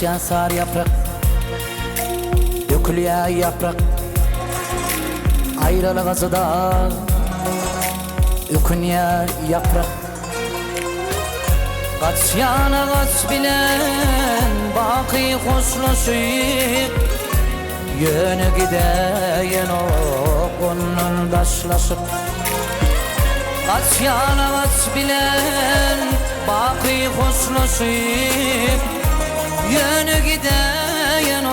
Kaçyan sar yaprak, dökülüyor yaprak, ayrılık azıda ökünüyor yaprak. Kaçyan ağaç bilen baki hoşlaşıp, yönü gideyen o onun daşlaşıp. Kaçyan ağaç bilen baki hoşlaşıp, yönü gideyen o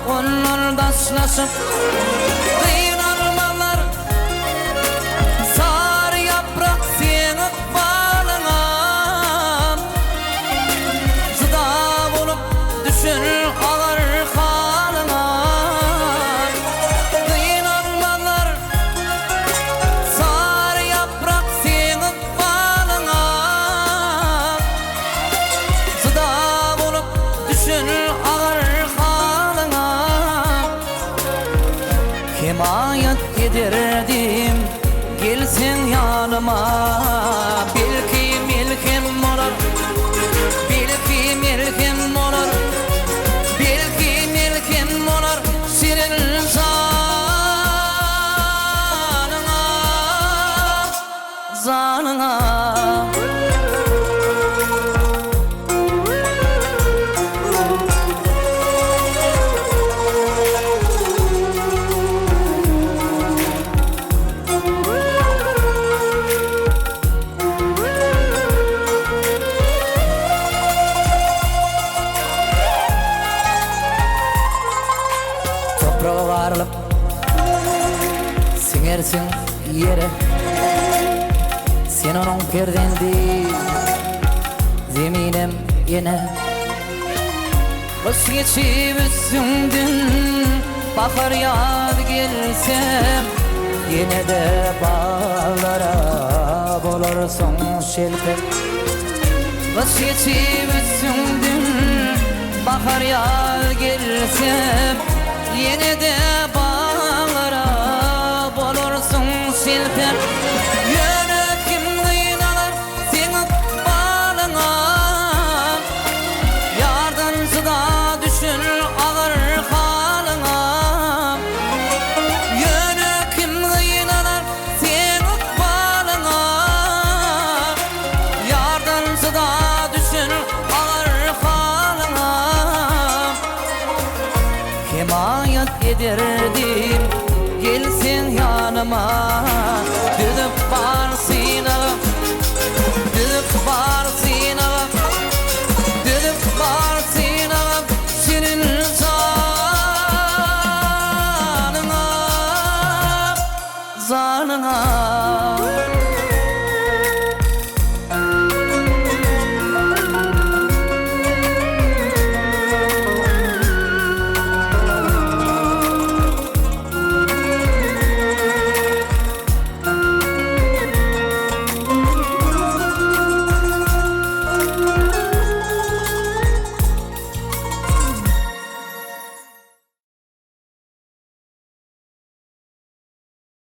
onun daşlaşıp. Kıynarmalar sar yaprak sen ıkbalına, zıda bulup düşün ağır halına. Kıynarmalar sar yaprak sen ıkbalına, zıda bulup düşün ağır halına. Himayet ederdim gelsin yanıma, belki milkim olur, belki milkim olur, belki milkim olur senin zanına, zanına. Toprağa varılıp singersin yere, sen onun perdendi zeminem yine. Kış geçip üstünden bahar yağdı gelsem, yine de bağlara bulursun şelpek. Kış geçip üstünden bahar yağdı gelsem, yine de bağlara bulursun şelpek. Yönetkim kıynalar senin bağlına, yardancıda düşün ağır halına. Yönetkim kıynalar senin bağlına, yardancıda düşün ağır halına. Himayet ederdim gelsin yanıma, düdüp varsın ağam, düdüp varsın ağam, düdüp varsın ağam senin zanına, zanına.